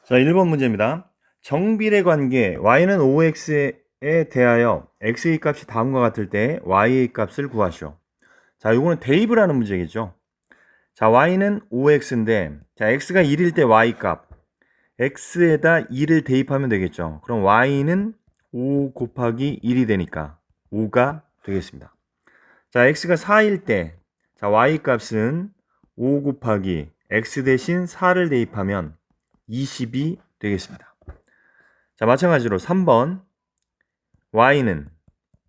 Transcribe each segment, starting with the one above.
자, 1번 문제입니다. 정비례 관계 y는 5x에 대하여 x의 값이 다음과 같을 때 y의 값을 구하시오. 자, 요거는 대입을 하는 문제겠죠. 자, y는 5x인데 자, x가 1일 때 y 값 x에다 2를 대입하면 되겠죠. 그럼 y는 5 곱하기 1이 되니까 5가 되겠습니다. 자, x가 4일 때 자, y 값은 5 곱하기 x 대신 4를 대입하면 20이 되겠습니다. 자, 마찬가지로 3번 y는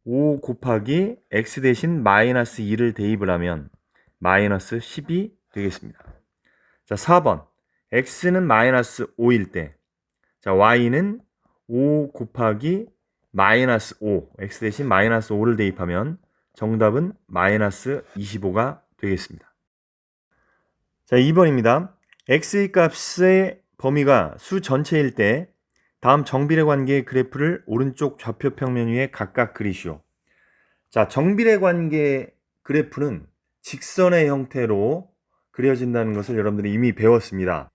5 곱하기 x 대신 마이너스 2를 대입을 하면 마이너스 10이 되겠습니다. 자, 4번 x는 마이너스 5일 때 자, y는 5 곱하기 마이너스 5 x 대신 마이너스 5를 대입하면 정답은 마이너스 25가 되겠습니다. 자, 2번입니다. x의 값의 범위가 수 전체일 때 다음 정비례 관계의 그래프를 오른쪽 좌표 평면 위에 각각 그리시오. 자, 정비례 관계 그래프는 직선의 형태로 그려진다는 것을 여러분들이 이미 배웠습니다.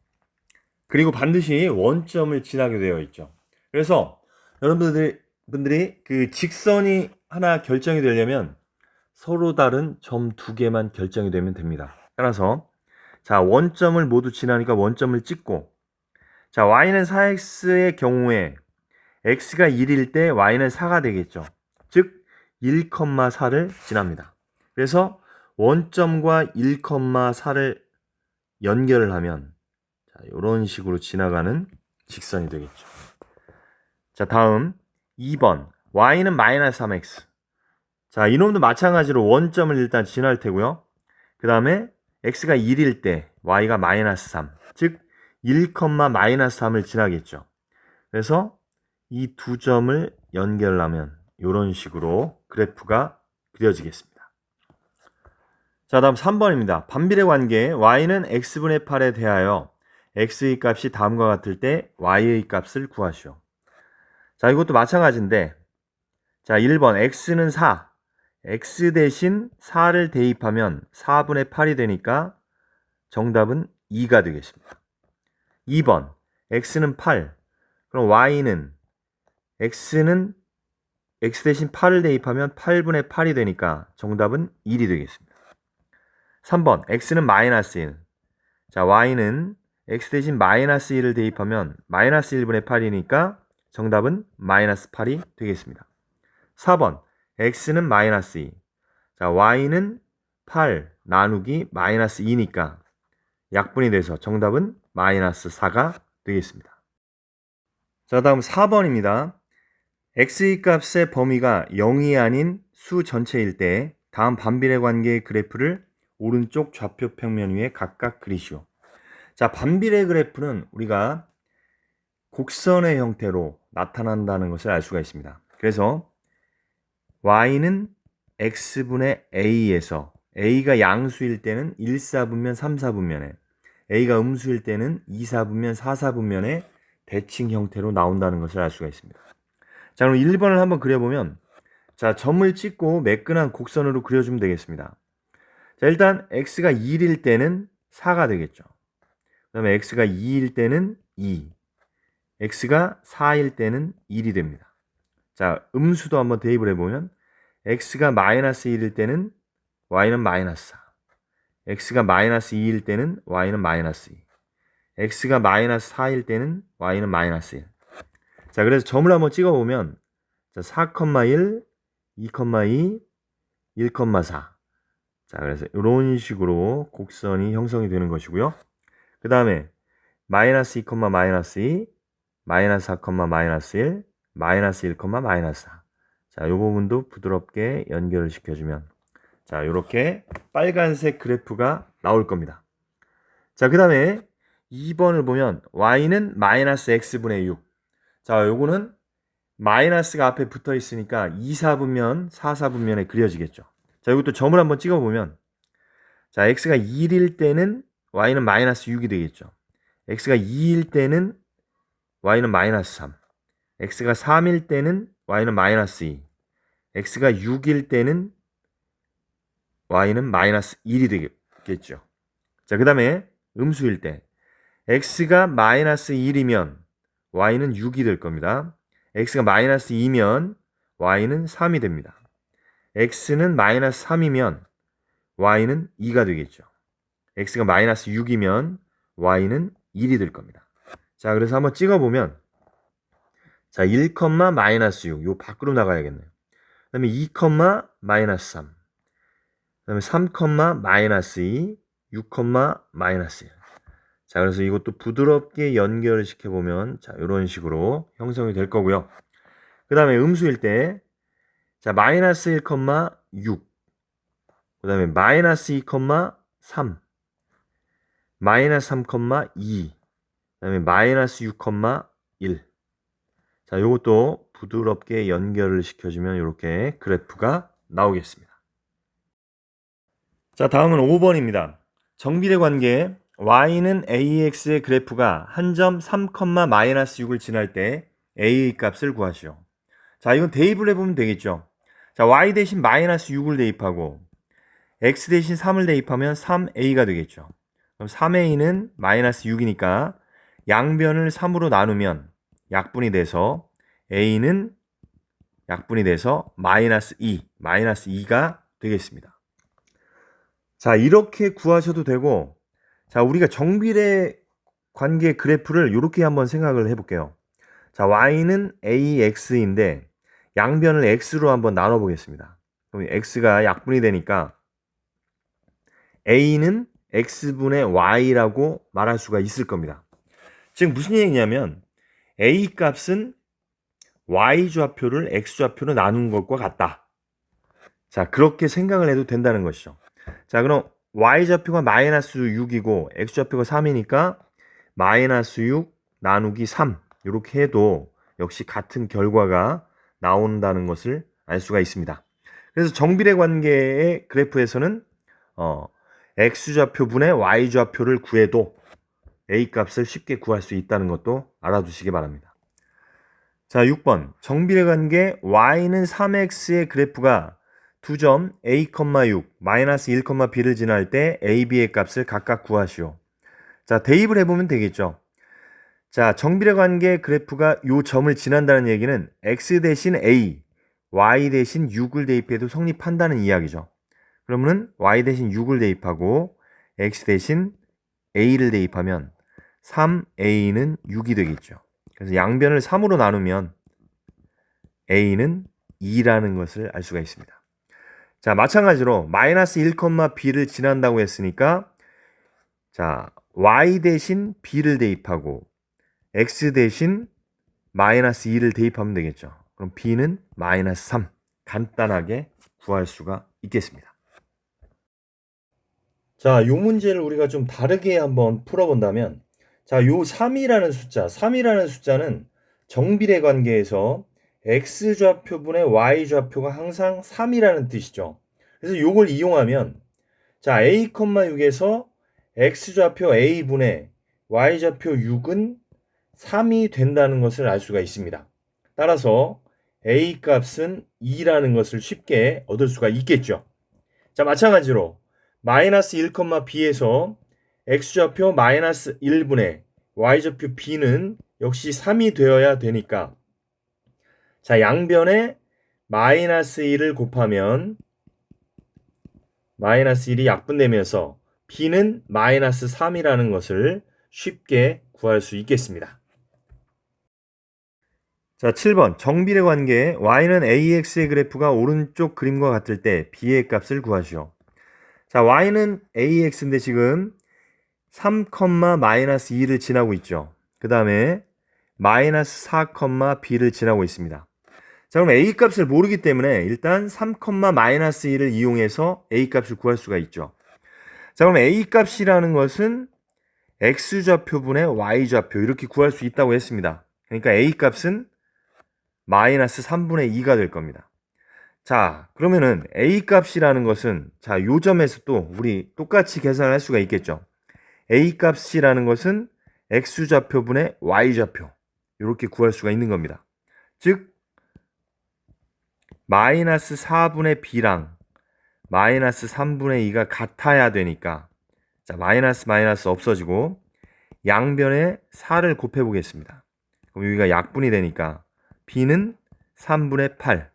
그리고 반드시 원점을 지나게 되어 있죠. 그래서 여러분들이 그 직선이 하나 결정이 되려면 서로 다른 점 두 개만 결정이 되면 됩니다. 따라서 자, 원점을 모두 지나니까 원점을 찍고 자, y는 4x의 경우에 x가 1일 때 y는 4가 되겠죠. 즉 1,4를 지납니다. 그래서 원점과 1,4를 연결을 하면 자, 이런 식으로 지나가는 직선이 되겠죠. 자, 다음 2번 y는 마이너스 3x. 자, 이놈도 마찬가지로 원점을 일단 지날 테고요. 그 다음에 x가 1일 때 y가 마이너스 3. 즉 1, 마이너스 3을 지나겠죠. 그래서 이 두 점을 연결하면 이런 식으로 그래프가 그려지겠습니다. 자, 다음 3번입니다. 반비례 관계 y는 x분의 8에 대하여 x의 값이 다음과 같을 때 y의 값을 구하시오. 자, 이것도 마찬가지인데 자, 1번 x는 4. x 대신 4를 대입하면 4분의 8이 되니까 정답은 2가 되겠습니다. 2번 x는 8. 그럼 y는 x는 x 대신 8을 대입하면 8분의 8이 되니까 정답은 1이 되겠습니다. 3번 x는 마이너스 1. 자, y는 x 대신 마이너스 1을 대입하면 마이너스 1분의 8이니까 정답은 마이너스 8이 되겠습니다. 4번 x는 마이너스 2. 자, y는 8 나누기 마이너스 2니까 약분이 돼서 정답은 마이너스 4가 되겠습니다. 자, 다음 4번입니다. x의 값의 범위가 0이 아닌 수 전체일 때 다음 반비례 관계의 그래프를 오른쪽 좌표 평면 위에 각각 그리시오. 자, 반비례 그래프는 우리가 곡선의 형태로 나타난다는 것을 알 수가 있습니다. 그래서 y는 x분의 a에서 a가 양수일 때는 1사분면 3사분면에 a가 음수일 때는 2사분면 4사분면의 대칭 형태로 나온다는 것을 알 수가 있습니다. 자, 그럼 1번을 한번 그려보면 자, 점을 찍고 매끈한 곡선으로 그려주면 되겠습니다. 자, 일단 x가 1일 때는 4가 되겠죠. 그 다음에 x가 2일 때는 2, x가 4일 때는 1이 됩니다. 자, 음수도 한번 대입을 해보면 x가 마이너스 1일 때는 y는 마이너스 4, x가 마이너스 2일 때는 y는 마이너스 2, x가 마이너스 4일 때는 y는 마이너스 1. 자, 그래서 점을 한번 찍어보면 자, 4,1, 2,2, 1,4. 자, 그래서 이런 식으로 곡선이 형성이 되는 것이고요. 그 다음에 마이너스 2, 마이너스 2, 마이너스 4, 마이너스 1, 마이너스 1, 마이너스 4. 자, 이 부분도 부드럽게 연결을 시켜주면 자, 이렇게 빨간색 그래프가 나올 겁니다. 자, 그 다음에 2번을 보면 y는 마이너스 x분의 6. 자, 요거는 마이너스가 앞에 붙어 있으니까 2사분면, 4사분면에 그려지겠죠. 자, 이것도 점을 한번 찍어보면 자, x가 1일 때는 y는 마이너스 6이 되겠죠. x가 2일 때는 y는 마이너스 3, x가 3일 때는 y는 마이너스 2, x가 6일 때는 y는 마이너스 1이 되겠죠. 자, 그 다음에 음수일 때 x가 마이너스 1이면 y는 6이 될 겁니다. x가 마이너스 2면 y는 3이 됩니다. x는 마이너스 3이면 y는 2가 되겠죠. x가 마이너스 6이면 y는 1이 될 겁니다. 자, 그래서 한번 찍어보면 자, 1, 마이너스 6. 요 밖으로 나가야겠네요. 그 다음에 2, 마이너스 3. 그 다음에 3, 마이너스 2. 6, 마이너스 1. 자, 그래서 이것도 부드럽게 연결을 시켜보면 자, 이런 식으로 형성이 될 거고요. 그 다음에 음수일 때 자, 마이너스 1, 6. 그 다음에 마이너스 2, 3. 마이너스 3, 2. 그 다음에 마이너스 6, 1. 자, 요것도 부드럽게 연결을 시켜주면 이렇게 그래프가 나오겠습니다. 자, 다음은 5번입니다. 정비례 관계 y는 ax의 그래프가 한 점 3, 마이너스 6을 지날 때 a의 값을 구하시오. 자, 이건 대입을 해보면 되겠죠. 자, y 대신 마이너스 6을 대입하고 x 대신 3을 대입하면 3a가 되겠죠. 그럼 3a는 마이너스 6이니까 양변을 3으로 나누면 약분이 돼서 a는 약분이 돼서 마이너스 2가 되겠습니다. 자, 이렇게 구하셔도 되고, 자, 우리가 정비례 관계 그래프를 이렇게 한번 생각을 해볼게요. 자, y는 ax인데 양변을 x로 한번 나눠보겠습니다. 그럼 x가 약분이 되니까 a는 x분의 y라고 말할 수가 있을 겁니다. 지금 무슨 얘기냐면 a 값은 y좌표를 x좌표로 나눈 것과 같다. 자, 그렇게 생각을 해도 된다는 것이죠. 자, 그럼 y좌표가 마이너스 6이고 x좌표가 3이니까 마이너스 6 나누기 3 이렇게 해도 역시 같은 결과가 나온다는 것을 알 수가 있습니다. 그래서 정비례 관계의 그래프에서는 x좌표분의 y좌표를 구해도 a 값을 쉽게 구할 수 있다는 것도 알아두시기 바랍니다. 자, 6번 정비례 관계 y는 3x의 그래프가 2점 a, 6, 마이너스 1, b를 지날 때 a, b의 값을 각각 구하시오. 자, 대입을 해보면 되겠죠. 자, 정비례 관계 그래프가 요 점을 지난다는 얘기는 x 대신 a, y 대신 6을 대입해도 성립한다는 이야기죠. 그러면은 y 대신 6을 대입하고 x 대신 a를 대입하면 3a는 6이 되겠죠. 그래서 양변을 3으로 나누면 a는 2라는 것을 알 수가 있습니다. 자, 마찬가지로 마이너스 1, b를 지난다고 했으니까 자, y 대신 b를 대입하고 x 대신 마이너스 2를 대입하면 되겠죠. 그럼 b는 마이너스 3 간단하게 구할 수가 있겠습니다. 자, 요 문제를 우리가 좀 다르게 한번 풀어본다면 자, 요 3이라는 숫자는 정비례 관계에서 x좌표분의 y좌표가 항상 3이라는 뜻이죠. 그래서 요걸 이용하면 자, a, 6에서 x좌표 a분의 y좌표 6은 3이 된다는 것을 알 수가 있습니다. 따라서 a 값은 2라는 것을 쉽게 얻을 수가 있겠죠. 자, 마찬가지로 마이너스 1, b에서 x좌표 마이너스 1분의 y좌표 b는 역시 3이 되어야 되니까 자, 양변에 마이너스 1을 곱하면 마이너스 1이 약분되면서 b는 마이너스 3이라는 것을 쉽게 구할 수 있겠습니다. 자, 7번 정비례 관계 y는 ax의 그래프가 오른쪽 그림과 같을 때 b의 값을 구하시오. 자, y는 ax인데 지금 3, 마이너스 2를 지나고 있죠. 그 다음에 마이너스 4, b를 지나고 있습니다. 자, 그럼 a 값을 모르기 때문에 일단 3, 마이너스 2를 이용해서 a 값을 구할 수가 있죠. 자, 그럼 a 값이라는 것은 x좌표분의 y좌표 이렇게 구할 수 있다고 했습니다. 그러니까 a 값은 마이너스 3분의 2가 될 겁니다. 자, 그러면은 a 값이라는 것은 자, 요 점에서 또 우리 똑같이 계산을 할 수가 있겠죠. a 값이라는 것은 x좌표분의 y좌표 이렇게 구할 수가 있는 겁니다. 즉 마이너스 4분의 b랑 마이너스 3분의 2가 같아야 되니까 자, 마이너스 없어지고 양변에 4를 곱해 보겠습니다. 그럼 여기가 약분이 되니까 b는 3분의 8,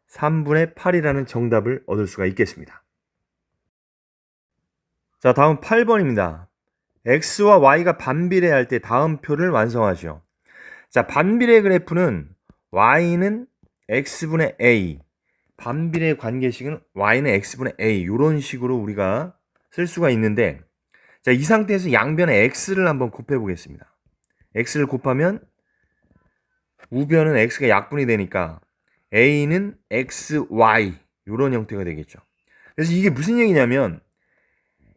3분의 8이라는 정답을 얻을 수가 있겠습니다. 자, 다음 8번입니다. x와 y가 반비례할 때 다음 표를 완성하죠. 자, 반비례 그래프는 y는 x분의 a, 반비례 관계식은 y는 x분의 a, 이런 식으로 우리가 쓸 수가 있는데, 자, 이 상태에서 양변에 x를 한번 곱해 보겠습니다. x를 곱하면 우변은 x가 약분이 되니까 a는 xy, 이런 형태가 되겠죠. 그래서 이게 무슨 얘기냐면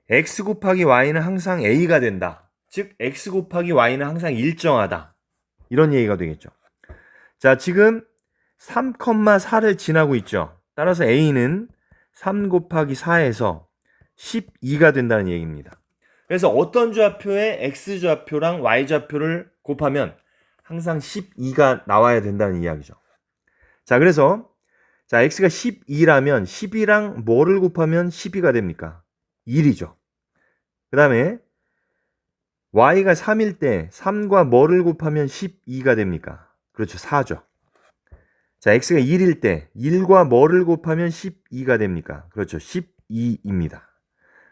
x 곱하기 y는 항상 a가 된다. 즉 x 곱하기 y는 항상 일정하다. 이런 얘기가 되겠죠. 자, 지금 3,4를 지나고 있죠. 따라서 a는 3 곱하기 4에서 12가 된다는 얘기입니다. 그래서 어떤 좌표에 x좌표랑 y좌표를 곱하면 항상 12가 나와야 된다는 이야기죠. 자, 그래서 자, x가 12라면 12랑 뭐를 곱하면 12가 됩니까? 1이죠. 그 다음에 y가 3일 때 3과 뭐를 곱하면 12가 됩니까? 그렇죠. 4죠. 자, x가 1일 때 1과 뭐를 곱하면 12가 됩니까? 그렇죠. 12입니다.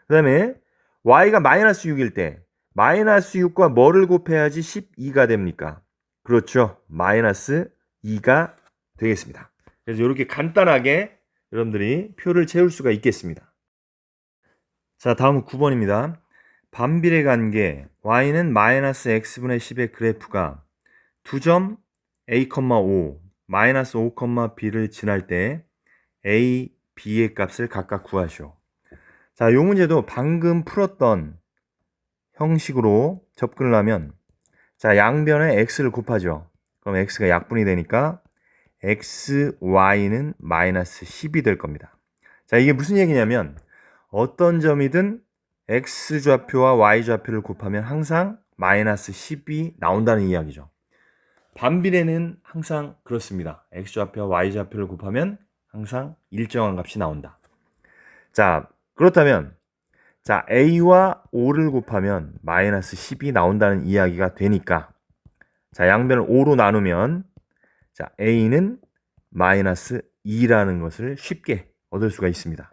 그 다음에 y가 마이너스 6일 때 마이너스 6과 뭐를 곱해야지 12가 됩니까? 그렇죠. 마이너스 2가 되겠습니다. 그래서 이렇게 간단하게 여러분들이 표를 채울 수가 있겠습니다. 자, 다음은 9번입니다. 반비례 관계 y는 마이너스 x분의 10의 그래프가 2점 a, 5, 마이너스 5, b를 지날 때 a, b의 값을 각각 구하시오. 자, 이 문제도 방금 풀었던 형식으로 접근을 하면 자, 양변에 x를 곱하죠. 그럼 x가 약분이 되니까 x, y는 마이너스 10이 될 겁니다. 자, 이게 무슨 얘기냐면 어떤 점이든 x좌표와 y좌표를 곱하면 항상 마이너스 10이 나온다는 이야기죠. 반비례는 항상 그렇습니다. x좌표와 y좌표를 곱하면 항상 일정한 값이 나온다. 자, 그렇다면 자, a와 5를 곱하면 마이너스 10이 나온다는 이야기가 되니까 자, 양변을 5로 나누면 자, a는 마이너스 2라는 것을 쉽게 얻을 수가 있습니다.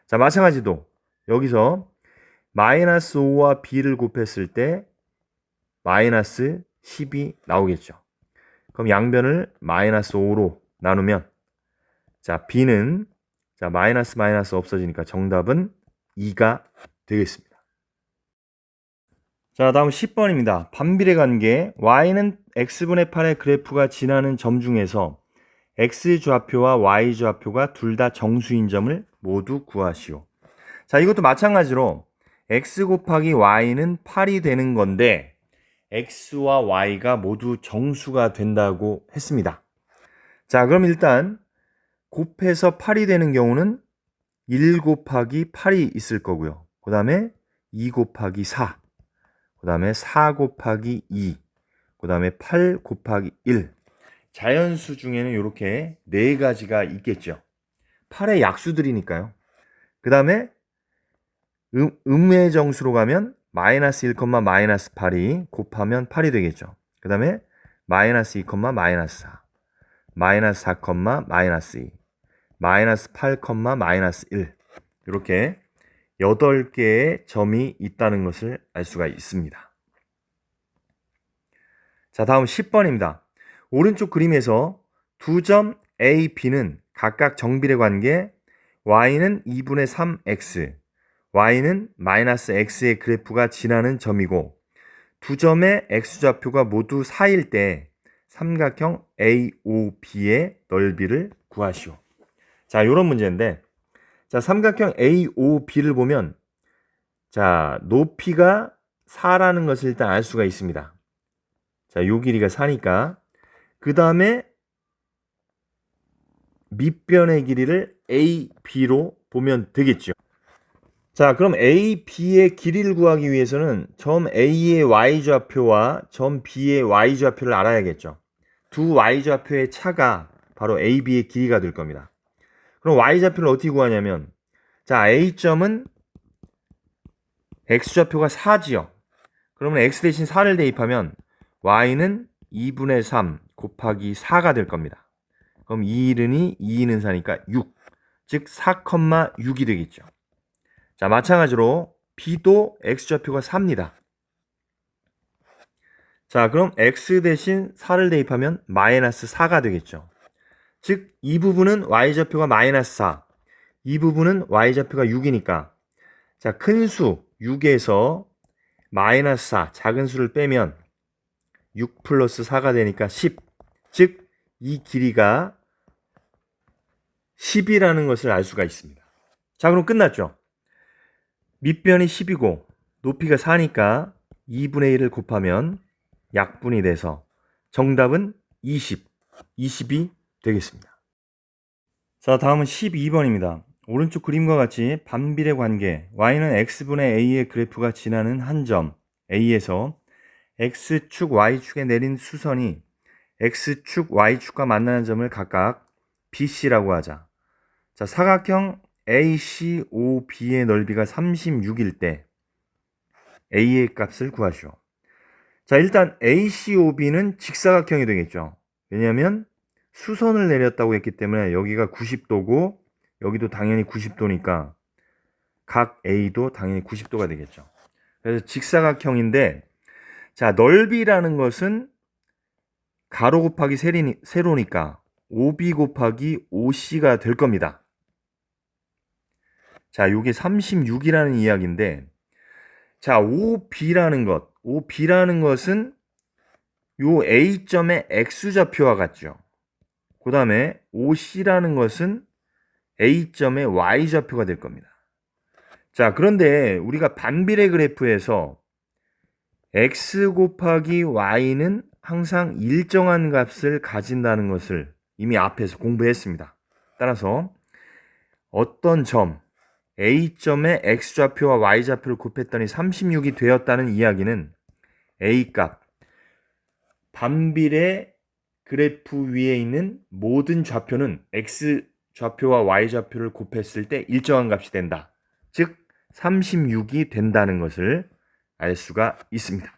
자, 마찬가지로 여기서 마이너스 5와 b를 곱했을 때 마이너스 10이 나오겠죠. 그럼 양변을 마이너스 5로 나누면 자, b는 자, 마이너스 없어지니까 정답은 2가 되겠습니다. 자, 다음 10번입니다. 반비례 관계 y는 x분의 8의 그래프가 지나는 점 중에서 x좌표와 y좌표가 둘 다 정수인 점을 모두 구하시오. 자, 이것도 마찬가지로 x 곱하기 y는 8이 되는 건데 x와 y가 모두 정수가 된다고 했습니다. 자, 그럼 일단 곱해서 8이 되는 경우는 1 곱하기 8이 있을 거고요. 그 다음에 2 곱하기 4, 그 다음에 4 곱하기 2, 그 다음에 8 곱하기 1. 자연수 중에는 이렇게 4가지가 있겠죠. 8의 약수들이니까요. 그 다음에 음의 정수로 가면 마이너스 1, 마이너스 8이 곱하면 8이 되겠죠. 그 다음에 마이너스 2, 마이너스 4, 마이너스 4, 마이너스 2, 마이너스 8, 마이너스 1. 이렇게 8개의 점이 있다는 것을 알 수가 있습니다. 자, 다음 10번입니다. 오른쪽 그림에서 두 점 A, B는 각각 정비례 관계 y는 2분의 3x, y는 마이너스 x의 그래프가 지나는 점이고 두 점의 x좌표가 모두 4일 때 삼각형 AOB의 넓이를 구하시오. 자, 이런 문제인데 자, 삼각형 AOB를 보면 자, 높이가 4라는 것을 일단 알 수가 있습니다. 자, 요 길이가 4니까 그 다음에 밑변의 길이를 AB로 보면 되겠죠. 자, 그럼 AB의 길이를 구하기 위해서는 점 A의 y좌표와 점 B의 y좌표를 알아야겠죠. 두 y좌표의 차가 바로 AB의 길이가 될 겁니다. 그럼 y좌표를 어떻게 구하냐면 자, A점은 x좌표가 4지요. 그러면 x 대신 4를 대입하면 y는 2분의 3 곱하기 4가 될 겁니다. 그럼 2 2는 4니까 6, 즉 4,6이 되겠죠. 자, 마찬가지로 b도 x좌표가 4입니다. 자, 그럼 x 대신 4를 대입하면 마이너스 4가 되겠죠. 즉 이 부분은 y좌표가 마이너스 4, 이 부분은 y좌표가 6이니까 자, 큰 수 6에서 마이너스 4, 작은 수를 빼면 6 플러스 4가 되니까 10. 즉 이 길이가 10이라는 것을 알 수가 있습니다. 자, 그럼 끝났죠? 밑변이 10이고 높이가 4니까 2분의 1을 곱하면 약분이 돼서 정답은 20이 되겠습니다. 자, 다음은 12번입니다. 오른쪽 그림과 같이 반비례 관계 y는 x분의 a의 그래프가 지나는 한 점 a에서 x축, y축에 내린 수선이 x축, y축과 만나는 점을 각각 BC라고 하자. 자, 사각형 ACOB의 넓이가 36일 때 A의 값을 구하시오. 자, 일단 ACOB는 직사각형이 되겠죠. 왜냐하면 수선을 내렸다고 했기 때문에 여기가 90도고 여기도 당연히 90도니까 각 A도 당연히 90도가 되겠죠. 그래서 직사각형인데 자, 넓이라는 것은 가로 곱하기 세로니까 OB 곱하기 OC가 될 겁니다. 자, 요게 36이라는 이야기인데 자, OB라는 것은 요 A점의 X좌표와 같죠. 그 다음에 OC라는 것은 A점의 Y좌표가 될 겁니다. 자, 그런데 우리가 반비례 그래프에서 X 곱하기 Y는 항상 일정한 값을 가진다는 것을 이미 앞에서 공부했습니다. 따라서 어떤 점 A점의 X좌표와 Y좌표를 곱했더니 36이 되었다는 이야기는 A값, 반비례 그래프 위에 있는 모든 좌표는 X좌표와 Y좌표를 곱했을 때 일정한 값이 된다. 즉 36이 된다는 것을 알 수가 있습니다.